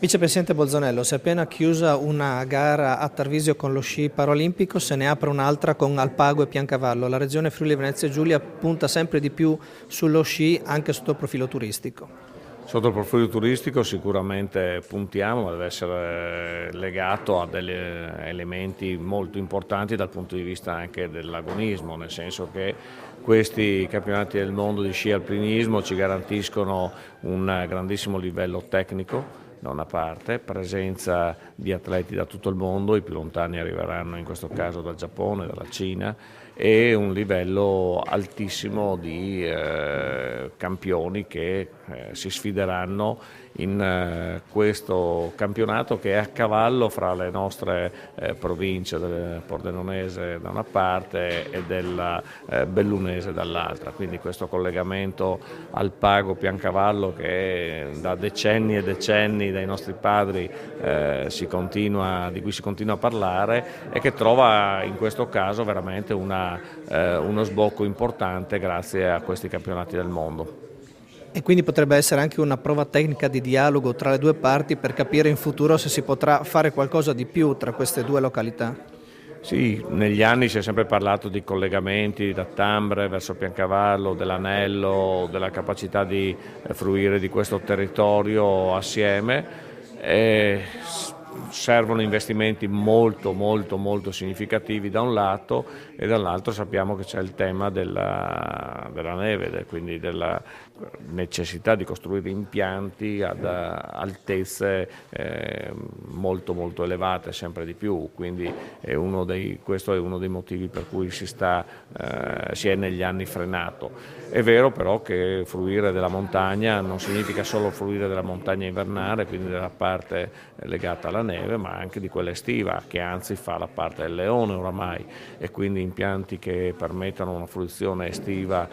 Vicepresidente Bolzonello, si è appena chiusa una gara a Tarvisio con lo sci paraolimpico, se ne apre un'altra con Alpago e Piancavallo. La regione Friuli Venezia Giulia punta sempre di più sullo sci anche sotto il profilo turistico. Sotto il profilo turistico sicuramente puntiamo, ma deve essere legato a degli elementi molto importanti dal punto di vista anche dell'agonismo, nel senso che questi campionati del mondo di sci alpinismo ci garantiscono un grandissimo livello tecnico, da una parte, presenza di atleti da tutto il mondo, i più lontani arriveranno in questo caso dal Giappone, dalla Cina, e un livello altissimo di campioni che si sfideranno in questo campionato che è a cavallo fra le nostre province del Pordenonese da una parte e della Bellunese dall'altra, quindi questo collegamento Alpago-Piancavallo che da decenni e decenni dai nostri padri di cui si continua a parlare e che trova in questo caso veramente uno sbocco importante grazie a questi campionati del mondo. E quindi potrebbe essere anche una prova tecnica di dialogo tra le due parti per capire in futuro se si potrà fare qualcosa di più tra queste due località. Sì, negli anni si è sempre parlato di collegamenti da Tambre verso Piancavallo, dell'anello, della capacità di fruire di questo territorio assieme. Servono investimenti molto significativi da un lato e dall'altro sappiamo che c'è il tema della neve, quindi della necessità di costruire impianti ad altezze molto elevate sempre di più, quindi questo è uno dei motivi per cui si è negli anni frenato. È vero però che fruire della montagna non significa solo fruire della montagna invernale, quindi della parte legata alla neve, ma anche di quella estiva, che anzi fa la parte del leone oramai, e quindi impianti che permettano una fruizione estiva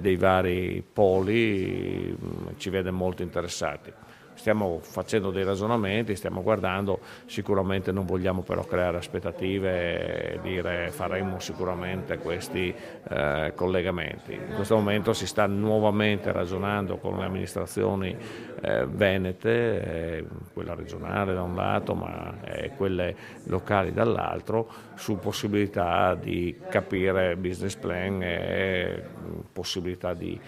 dei vari poli ci vede molto interessati. Stiamo facendo dei ragionamenti, stiamo guardando, sicuramente non vogliamo però creare aspettative e dire faremo sicuramente questi collegamenti. In questo momento si sta nuovamente ragionando con le amministrazioni venete, quella regionale da un lato ma quelle locali dall'altro, su possibilità di capire business plan e possibilità di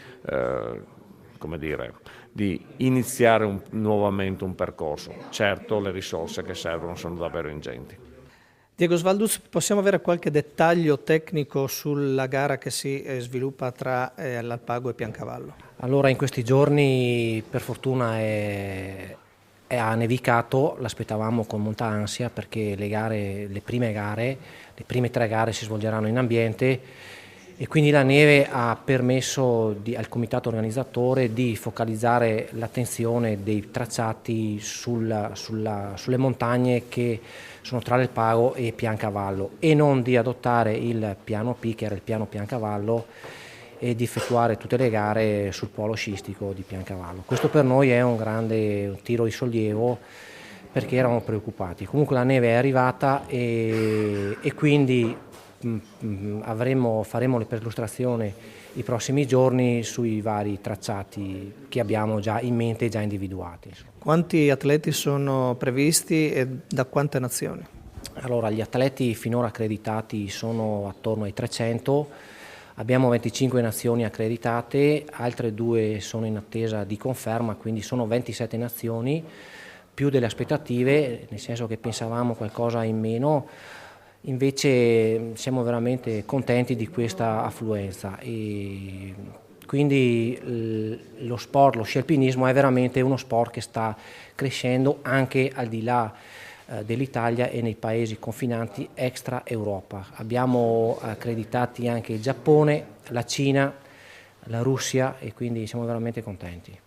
iniziare nuovamente un percorso. Certo, le risorse che servono sono davvero ingenti. Diego Svaldus, possiamo avere qualche dettaglio tecnico sulla gara che si sviluppa tra l'Alpago e Piancavallo? Allora, in questi giorni per fortuna ha nevicato, l'aspettavamo con molta ansia perché le prime 3 gare si svolgeranno in ambiente e quindi la neve ha permesso al comitato organizzatore di focalizzare l'attenzione dei tracciati sulle montagne che sono tra l'Alpago e Piancavallo e non di adottare il piano P, che era il piano Piancavallo, e di effettuare tutte le gare sul polo sciistico di Piancavallo. Questo per noi è un grande tiro di sollievo perché eravamo preoccupati. Comunque la neve è arrivata e quindi faremo le perlustrazioni i prossimi giorni sui vari tracciati che abbiamo già in mente e già individuati. Quanti atleti sono previsti e da quante nazioni? Allora, gli atleti finora accreditati sono attorno ai 300, abbiamo 25 nazioni accreditate, altre 2 sono in attesa di conferma, quindi sono 27 nazioni, più delle aspettative, nel senso che pensavamo qualcosa in meno. Invece siamo veramente contenti di questa affluenza e quindi lo sci alpinismo è veramente uno sport che sta crescendo anche al di là dell'Italia e nei paesi confinanti extra Europa. Abbiamo accreditati anche il Giappone, la Cina, la Russia e quindi siamo veramente contenti.